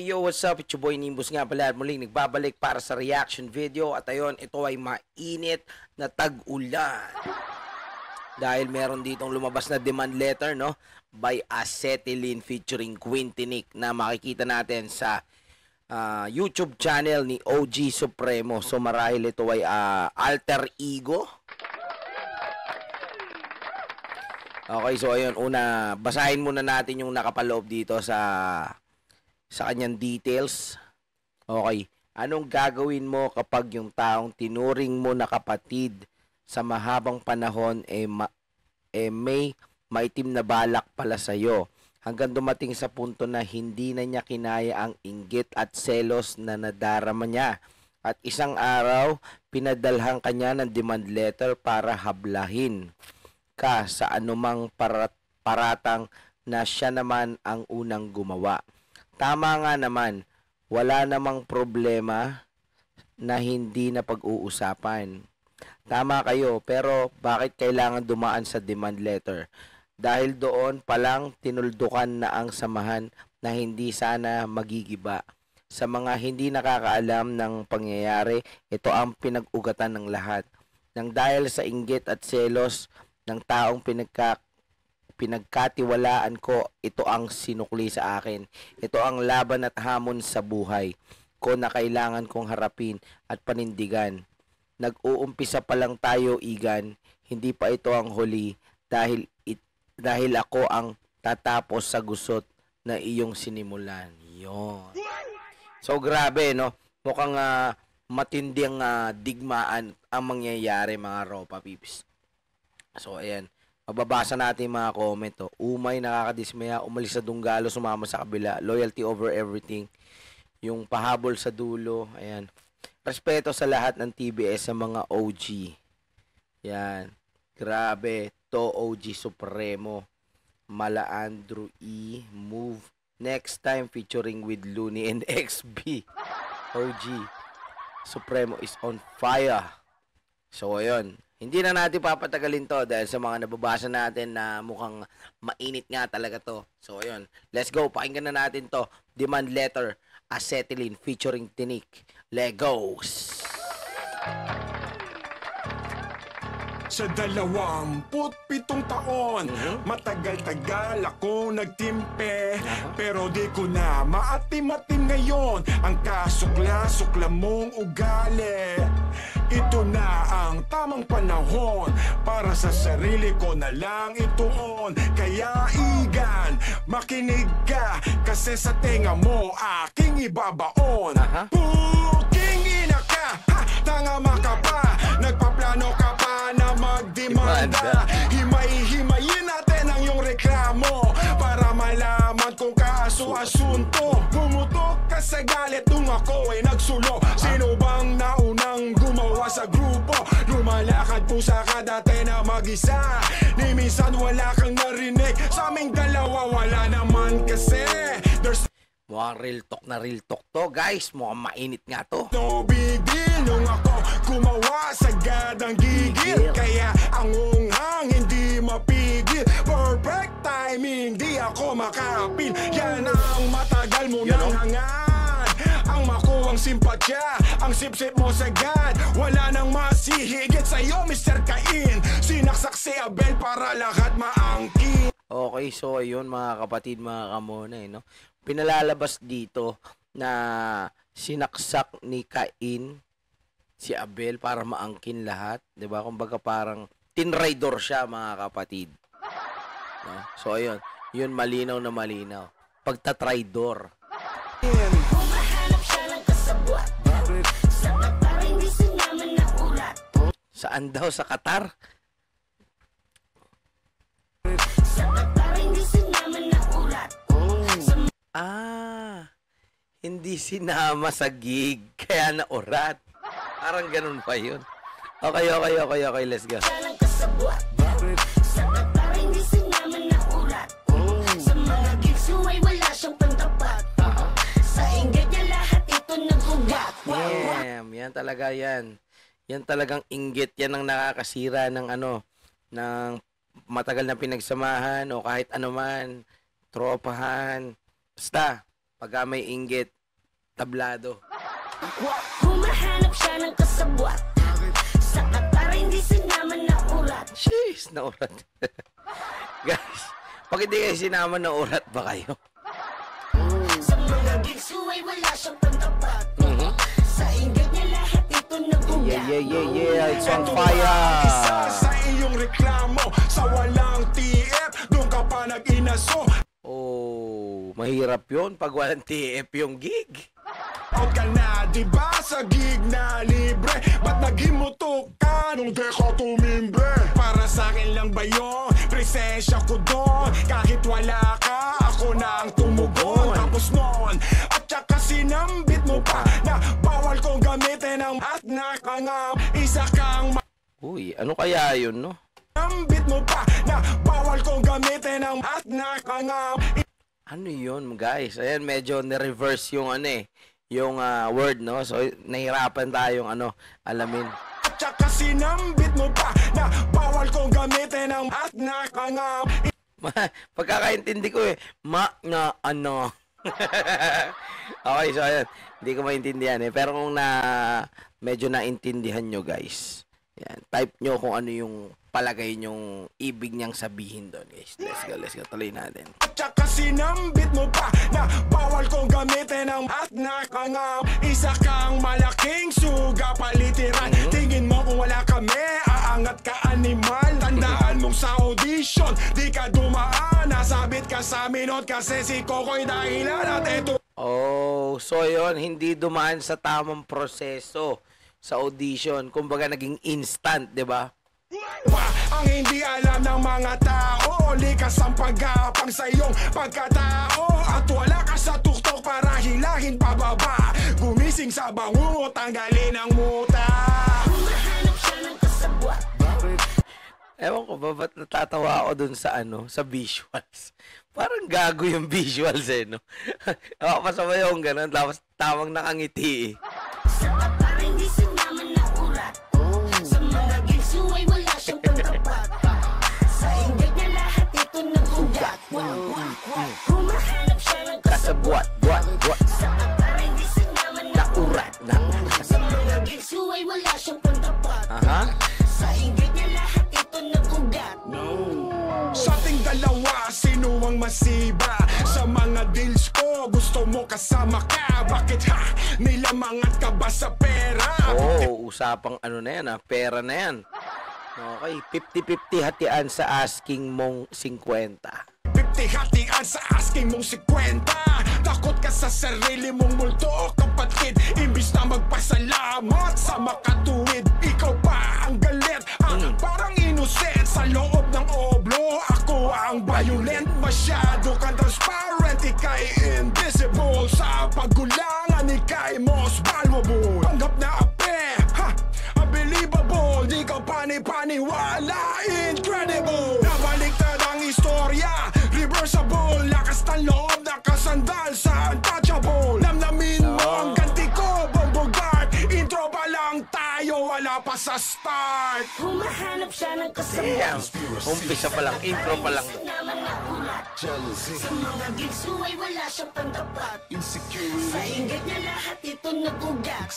yo, what's up? It's your boy Nimbus nga pala at muling nagbabalik para sa reaction video. At ayon, ito ay mainit na tag-ulan. Dahil meron ditong lumabas na demand letter, no? By Acetylene featuring Quintinic na makikita natin sa YouTube channel ni OG Supremo. So marahil ito ay alter ego. Okay, so ayun, una, basahin muna natin yung nakapaloob dito sa kanyang details. Okay, anong gagawin mo kapag yung taong tinuring mo na kapatid sa mahabang panahon may maitim na balak pala sa'yo hanggang dumating sa punto na hindi na niya kinaya ang inggit at selos na nadarama niya at isang araw pinadalhan kanya ng demand letter para hablahin ka sa anumang paratang na siya naman ang unang gumawa. Tama nga naman, wala namang problema na hindi na pag-uusapan. Tama kayo, pero bakit kailangan dumaan sa demand letter? Dahil doon palang tinuldukan na ang samahan na hindi sana magigiba. Sa mga hindi nakakaalam ng pangyayari, ito ang pinag-ugatan ng lahat. Nang dahil sa inggit at selos ng taong pinagkatiwalaan ko, ito ang sinukli sa akin. Ito ang laban at hamon sa buhay ko na kailangan kong harapin at panindigan. Nag-uumpisa pa lang tayo, Igan. Hindi pa ito ang huli dahil ako ang tatapos sa gusot na iyong sinimulan. Yon. So grabe, no? Mukhang matinding digmaan ang mangyayari, mga Ropa Pips. So ayan, mababasa natin mga comment. Umay, nakakadismaya, umalis sa Dunggalo, sumama sa kabila, loyalty over everything, yung pahabol sa dulo, ayan. Respeto sa lahat ng TBS sa mga OG. Yan, grabe, to OG Supremo, Mala Andrew E, Move, next time featuring with Looney and XB. OG Supremo is on fire. So ayun, hindi na natin papatagalin to dahil sa mga nababasa natin na mukhang mainit nga talaga to. So, ayun. Let's go. Pakinggan na natin to. Demand letter, Acetylene featuring Tinik. Let's go. Sa 27 taon, matagal-tagal ako nagtimpe, pero di ko na maatim-atim ngayon ang kasukla-sukla mong ugali. Ito na ang tamang panahon para sa sarili ko na lang ituon. Kaya Igan, makinig ka, kasi sa tenga mo aking ibabaon. Puking ina ka, tanga maka pa, nagpaplano ka pa na magdemanda. Himay-himayin natin ang iyong reklamo para malaman kung kaso-asunto. Bumutok ka sa galit nung ako ay nagsulo. Sino bang naunang gumawa sa grupo? Lumalakad pusa ka dati na mag-isa. Ni minsan wala kang narinig, sa aming dalawa wala naman kasi. There's mukhang real talk to, guys. Mukhang mainit nga to. no big deal nung ako gumawa, sagad ang gigil. Kaya ang unghang hindi mapigil. Perfect timing, di ako makapil. Yan ang matagal mo nang hangad, ang makuwang simpatya, ang sip-sip mo sagad. Wala nang masihigit sa'yo, Mr. Cain. Sinaksak si Abel para lahat maangkin. Okay, so ayun mga kapatid, mga kamonay, no? Pinalalabas dito na sinaksak ni Cain si Abel para maangkin lahat, 'di ba? Kumbaga parang tinraidor siya, mga kapatid. No? So ayun, yun malinaw na malinaw. Pagtatraidor. Saan daw? Sa Qatar? Hindi sinama sa gig, kaya naurat. Parang ganun pa yun. Okay, let's go. Sa mga gigs ay wala siyang pantapat. Sa inggit niya lahat ito nag-ugat. Damn, yan talaga yan. Yan talagang inggit, yan ang nakakasira ng ng matagal na pinagsamahan o kahit anuman, tropahan. Basta, pag may inggit, tablado. Humahanap siya ng kasabwat. Sa Qatar hindi sinama na urat. Jeez, na urat. Guys, pag hindi kayo sinama na urat ba kayo? Sa mga gigs ay wala siyang pantapat. Sa inggit niya lahat ito nagugat. Yeah, it's on Ito fire. ang isa sa iyong reklamo. Sa walang TF, doon ka pa nag-inaso. Oh, mahirap yun pag walang TF yung gig. Out ka na, diba sa gig na libre? Ba't naghimutok ka nung di ko tumimbre? Para sa akin lang ba yun? Presensya ko doon. Kahit wala ka, ako na ang tumugon. Tapos noon, at saka sinambit mo pa na bawal kong gamitin ang at nakangam. Isa kang Uy, ano kaya yun, no? Ambit mo pa na bawal kong gamitin ang at nakangam. Ano yun, guys? Ayan, medyo na-reverse yung ano yung word, no? So, nahirapan tayong alamin. At saka sinambit mo pa na bawal kong gamitin ang at nakangam. Pagkakaintindi ko Okay, so ayan. Hindi ko maintindihan pero kung medyo naintindihan nyo, guys. Yan, type nyo kung ano yung palagay nyong ibig niyang sabihin doon, guys. Let's go. Tuloy natin. At saka sinambit mo pa na bawal kong gamitin ang at nakangam. Isa kang malaking suga palitiran. Tingin mo kung wala kami, aangat ka animal. Tandaan mong sa audition, di ka dumaan. Nasabit ka sa minot kasi si Koko'y dahilan at eto. Oh, so yun, hindi dumaan sa tamang proseso sa audition. Kumbaga naging instant, 'di ba? Ang hindi alam ng mga tao, likas ang paggapang sa iyong pagkatao. At wala ka sa tuktok para hilahin pababa. Gumising sa bangungot, tanggalin ang muta. Humahanap siya ng kasabwat. Ewan ko ba, ba't natatawa ako dun sa sa visuals? Parang gago yung visuals no? Ako pasabay yung ganun, tapos tawang nakangiti Sa Qatar hindi sinama na urat. Sa mga gigs ay wala siyang pantapat. Sa inggit niya lahat ito nagugat. Humahanap siya ng kasabwat. Buat. Sa Qatar hindi sinama na urat. Sa mga gigs ay wala siyang pantapat. Sa inggit niya lahat ito nagugat. Sa ating dalawa, sino ang masiba? Sa mga deals ko, gusto mo kasama ka. Bakit ha? Nilamangat ka ba sa pera? Oh, usapang na yan pera na yan. Okay, 50-50 hatian sa asking mong 50. 50 hatian sa asking mong 50. Takot ka sa sarili mong multo, kapatid. Imbis na magpasalamat sa makatuwid, ikaw pa ang galit. Parang innocent sa loob ng oblo. Ako ang violent, masyado kang transparent. Ika'y invisible sa paggulangan. Ika'y most valuable. Panggap na ape, unbelievable. Di ka pani-paniwala, incredible. Nabaliktad ang istorya, reversible. Lakas ng loob, nakasandal sa untouchable. Namnamin mo ang ganti ko, Bombogard. Intro pa lang tayo, wala pa sa start. Humahanap siya ng Damn, kasabwat. umpisa pa lang, intro pa lang. Sinama na urat. Sa mga gigs ay wala siyang pantapat. Sa inggit niya lahat ito nagugat.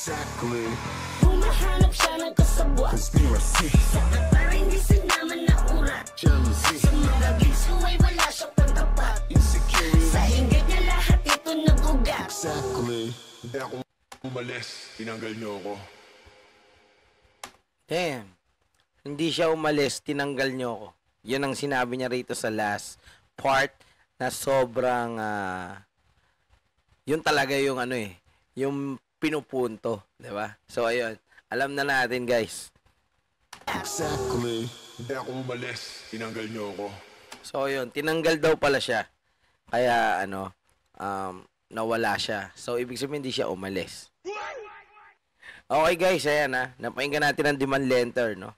Humahanap siya ng kasabwat. Sa Qatar hindi sinama na urat. Sa mga gigs ay wala siyang pantapat. Sa inggit niya lahat ito nagugat. Hindi ako umalis, tinanggal niyo ako. Damn. Hindi siya umalis, tinanggal nyo ako. Yun ang sinabi niya rito sa last part na sobrang yun talaga yung yung pinupunto, 'di ba? So ayun, alam na natin, guys. Hindi ako umalis, tinanggal niyo ako. So ayun, tinanggal daw pala siya. Kaya nawala siya. So ibig sabihin hindi siya umalis. Okay, guys, ayan napakinggan natin ang Demand Letter, no?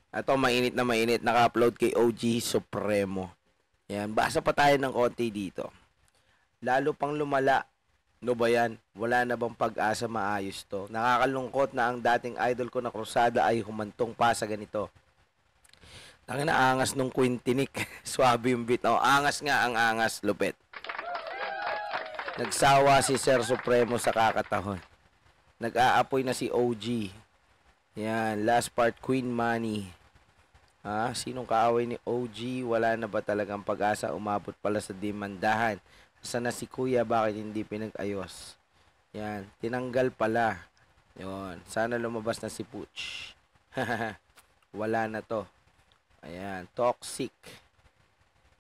Ito, mainit na mainit. Naka-upload kay OG Supremo. Yan, basa pa tayo ng konti dito. Lalo pang lumala. No ba yan? Wala na bang pag-asa maayos to? Nakakalungkot na ang dating idol ko na krusada ay humantong pa sa ganito. Tangina, angas nung Quintinik. Swabe yung beat. Oh, angas nga ang angas, lupit. Nagsawa si Sir Supremo sa kakatahon. Nag-aapoy na si OG. Yan, last part, Queen Money. Sinong kaaway ni OG? Wala na ba talagang pag-asa? Umabot pala sa demandahan. Saan na si Kuya? Bakit hindi pinag-ayos? Yan, tinanggal pala. Yun, sana lumabas na si Pooch. Wala na to. Ayan, toxic.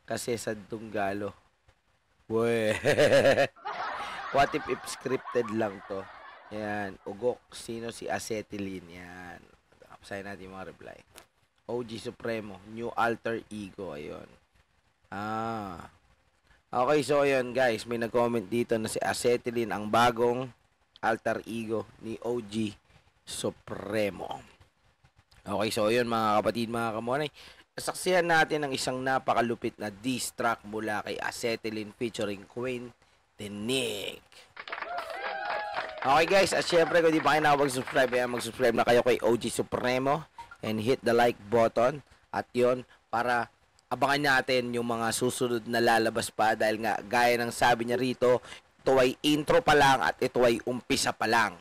Kasi sa Dunggalo. Weh. What if scripted lang to? Yan, ugok. Sino si Acetylene? Yan. Basahin natin yung mga reply. OG Supremo, new alter ego. Ayun. Okay, so ayun guys. May nag-comment dito na si Acetylene ang bagong alter ego ni OG Supremo. Okay, so ayun mga kapatid, mga kamonay. Nasaksihan natin ang isang napakalupit na diss track mula kay Acetylene featuring Queen Tinig. Okay guys, at syempre kung di pa kayo nakapag-subscribe, mag-subscribe na kayo kay OG Supremo and hit the like button. At yon para abangan natin yung mga susunod na lalabas pa dahil nga gaya ng sabi niya rito, ito ay intro pa lang at ito ay umpisa pa lang.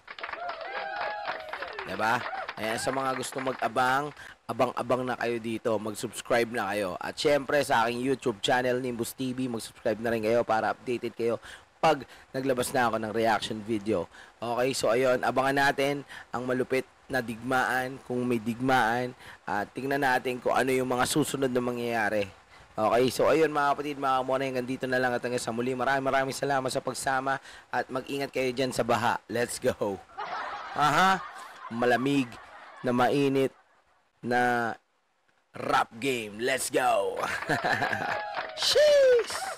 Diba? Ayan, sa mga gusto mag-abang, abang-abang na kayo dito, mag-subscribe na kayo. At syempre sa aking YouTube channel, Nimbus TV, mag-subscribe na rin kayo para updated kayo pag naglabas na ako ng reaction video. Okay, so ayun, abangan natin ang malupit na digmaan, kung may digmaan, at tingnan natin kung ano yung mga susunod na mangyayari. Okay, so ayun mga kapatid, mga kamonay, hanggang dito na lang at hanggang sa muli. Maraming salamat sa pagsama at mag-ingat kayo dyan sa baha. Let's go! Malamig na mainit na rap game. Let's go! Sheesh!